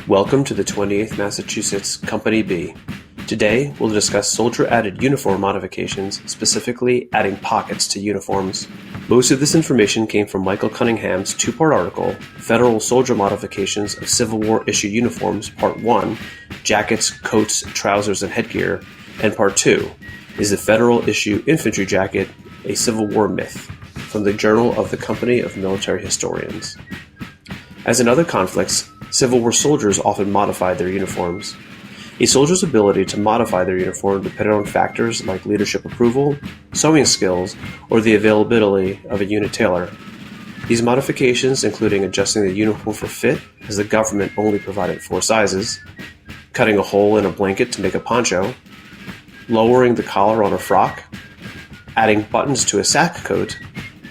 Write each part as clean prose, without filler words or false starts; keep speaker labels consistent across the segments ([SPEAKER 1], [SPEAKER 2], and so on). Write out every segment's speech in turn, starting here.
[SPEAKER 1] Welcome to the 28th Massachusetts Company B. Today, we'll discuss soldier-added uniform modifications, specifically adding pockets to uniforms. Most of this information came from Michael Cunningham's two-part article, Federal Soldier Modifications of Civil War Issue Uniforms, Part 1, Jackets, Coats, Trousers, and Headgear, and Part 2, Is the Federal Issue Infantry Jacket a Civil War Myth? From the Journal of the Company of Military Historians. As in other conflicts, Civil War soldiers often modified their uniforms. A soldier's ability to modify their uniform depended on factors like leadership approval, sewing skills, or the availability of a unit tailor. These modifications including adjusting the uniform for fit, as the government only provided 4 sizes, cutting a hole in a blanket to make a poncho, lowering the collar on a frock, adding buttons to a sack coat,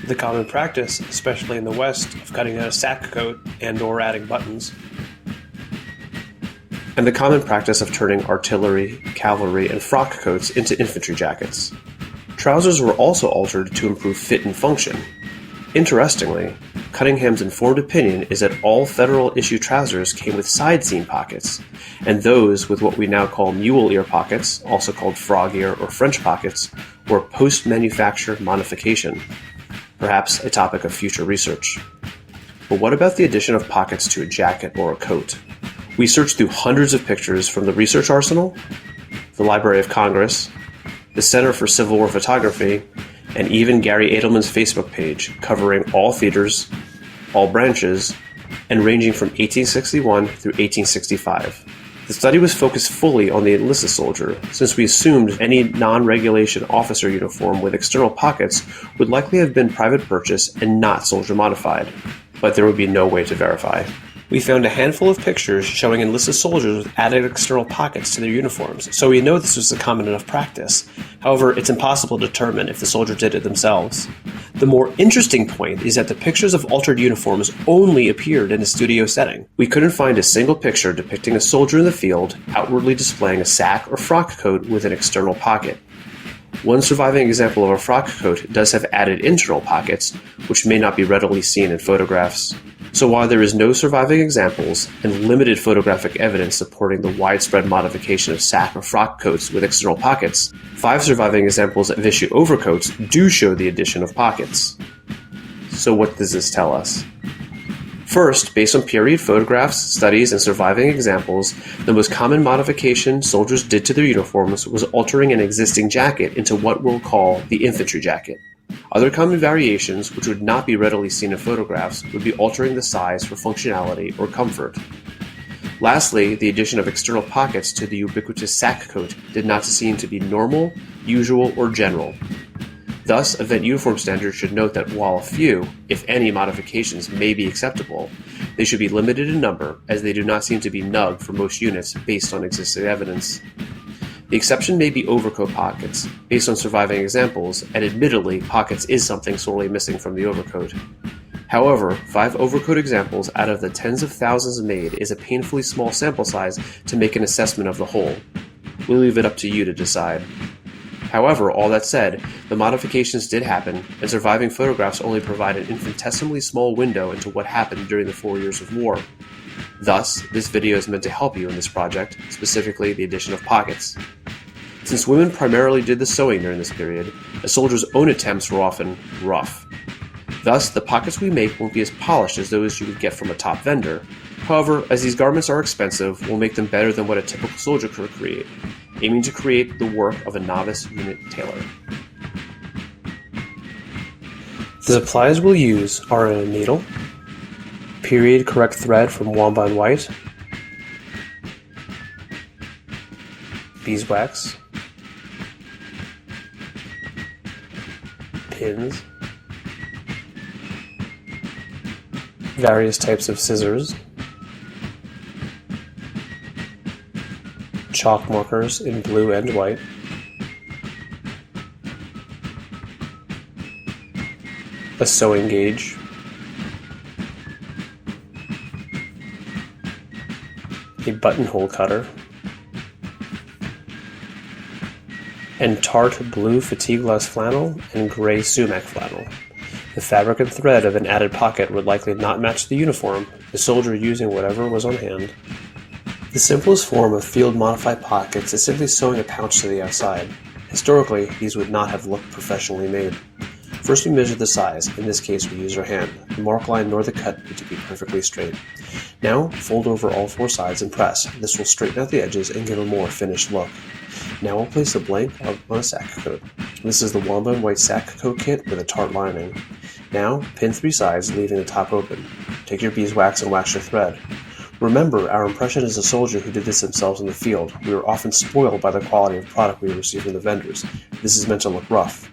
[SPEAKER 1] the common practice, especially in the West, of cutting out a sack coat and/or adding buttons, and the common practice of turning artillery, cavalry, and frock coats into infantry jackets. Trousers were also altered to improve fit and function. Interestingly, Cunningham's informed opinion is that all federal issue trousers came with side seam pockets, and those with what we now call mule ear pockets, also called frog ear or French pockets, were post-manufacture modification, perhaps a topic of future research. But what about the addition of pockets to a jacket or a coat? We searched through hundreds of pictures from the Research Arsenal, the Library of Congress, the Center for Civil War Photography, and even Gary Edelman's Facebook page, covering all theaters, all branches, and ranging from 1861 through 1865. The study was focused fully on the enlisted soldier, since we assumed any non-regulation officer uniform with external pockets would likely have been private purchase and not soldier modified, but there would be no way to verify. We found a handful of pictures showing enlisted soldiers with added external pockets to their uniforms, so we know this was a common enough practice. However, it's impossible to determine if the soldier did it themselves. The more interesting point is that the pictures of altered uniforms only appeared in a studio setting. We couldn't find a single picture depicting a soldier in the field outwardly displaying a sack or frock coat with an external pocket. One surviving example of a frock coat does have added internal pockets, which may not be readily seen in photographs. So while there is no surviving examples and limited photographic evidence supporting the widespread modification of sack or frock coats with external pockets, 5 surviving examples of issue overcoats do show the addition of pockets. So what does this tell us? First, based on peer-reviewed photographs, studies, and surviving examples, the most common modification soldiers did to their uniforms was altering an existing jacket into what we'll call the infantry jacket. Other common variations, which would not be readily seen in photographs, would be altering the size for functionality or comfort. Lastly, the addition of external pockets to the ubiquitous sack coat did not seem to be normal, usual, or general. Thus, event uniform standards should note that while a few, if any, modifications may be acceptable, they should be limited in number, as they do not seem to be NUG for most units based on existing evidence. The exception may be overcoat pockets, based on surviving examples, and admittedly, pockets is something sorely missing from the overcoat. However, 5 overcoat examples out of the tens of thousands made is a painfully small sample size to make an assessment of the whole. We'll leave it up to you to decide. However, all that said, the modifications did happen, and surviving photographs only provide an infinitesimally small window into what happened during the 4 years of war. Thus, this video is meant to help you in this project, specifically the addition of pockets. Since women primarily did the sewing during this period, a soldier's own attempts were often rough. Thus, the pockets we make won't be as polished as those you would get from a top vendor. However, as these garments are expensive, we'll make them better than what a typical soldier could create, aiming to create the work of a novice unit tailor. The supplies we'll use are a needle, period correct thread from Wamba & White, beeswax, pins, various types of scissors, chalk markers in blue and white, a sewing gauge, a buttonhole cutter, and tart blue fatigue-less flannel and gray sumac flannel. The fabric and thread of an added pocket would likely not match the uniform, the soldier using whatever was on hand. The simplest form of field-modified pockets is simply sewing a pouch to the outside. Historically, these would not have looked professionally made. First, we measure the size. In this case, we use our hand. The mark line nor the cut need to be perfectly straight. Now, fold over all four sides and press. This will straighten out the edges and give a more finished look. Now we'll place the blank on a sack coat. This is the Wamba White sack coat kit with a tart lining. Now, pin three sides, leaving the top open. Take your beeswax and wax your thread. Remember, our impression is a soldier who did this themselves in the field. We are often spoiled by the quality of product we receive from the vendors. This is meant to look rough.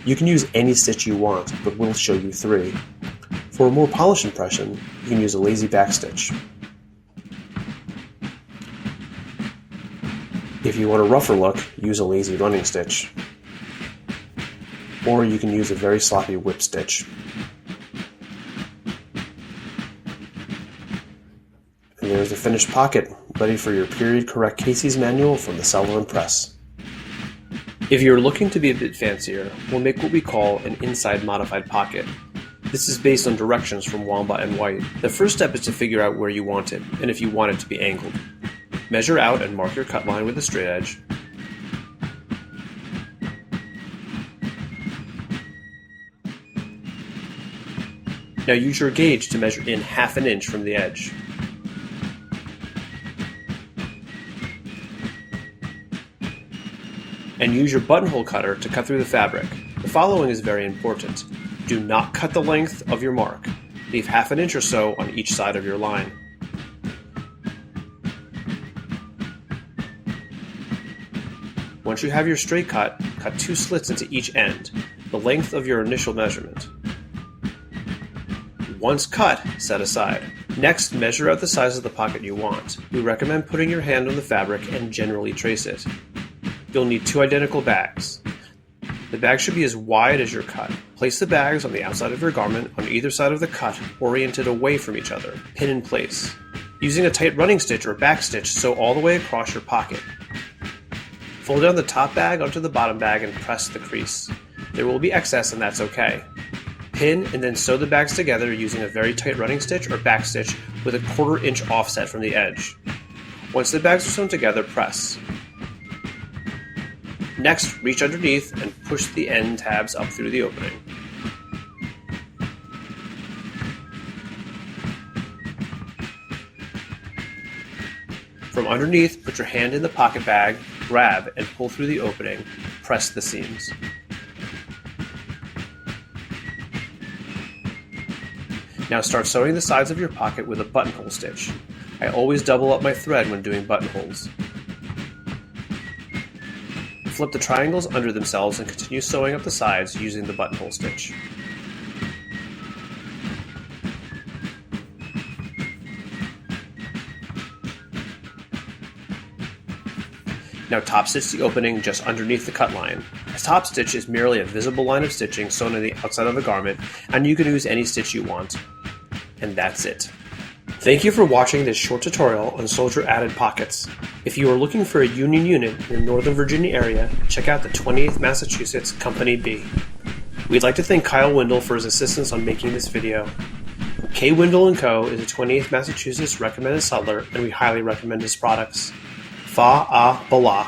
[SPEAKER 1] You can use any stitch you want, but we'll show you three. For a more polished impression, you can use a lazy backstitch. If you want a rougher look, use a lazy running stitch. Or you can use a very sloppy whip stitch. And there's the finished pocket, ready for your period-correct Casey's manual from the Sullivan Press. If you're looking to be a bit fancier, we'll make what we call an inside modified pocket. This is based on directions from Wamba and White. The first step is to figure out where you want it, and if you want it to be angled. Measure out and mark your cut line with a straight edge. Now use your gauge to measure in 1/2 inch from the edge. And use your buttonhole cutter to cut through the fabric. The following is very important. Do not cut the length of your mark. Leave 1/2 inch or so on each side of your line. Once you have your straight cut 2 slits into each end, the length of your initial measurement. Once cut, set aside. Next, measure out the size of the pocket you want. We recommend putting your hand on the fabric and generally trace it. You'll need 2 identical bags. The bag should be as wide as your cut. Place the bags on the outside of your garment on either side of the cut, oriented away from each other. Pin in place. Using a tight running stitch or back stitch, sew all the way across your pocket. Fold down the top bag onto the bottom bag and press the crease. There will be excess and that's okay. Pin and then sew the bags together using a very tight running stitch or back stitch with a 1/4 inch offset from the edge. Once the bags are sewn together, press. Next, reach underneath and push the end tabs up through the opening. From underneath, put your hand in the pocket bag, grab and pull through the opening, press the seams. Now start sewing the sides of your pocket with a buttonhole stitch. I always double up my thread when doing buttonholes. Flip the triangles under themselves and continue sewing up the sides using the buttonhole stitch. Now top stitch the opening just underneath the cut line. A top stitch is merely a visible line of stitching sewn on the outside of the garment, and you can use any stitch you want. And that's it. Thank you for watching this short tutorial on soldier added pockets. If you are looking for a Union unit in the Northern Virginia area, check out the 28th Massachusetts Company B. We'd like to thank Kyle Windle for his assistance on making this video. K. Windle & Co. is a 28th Massachusetts recommended sutler, and we highly recommend his products. Fa-a-bala.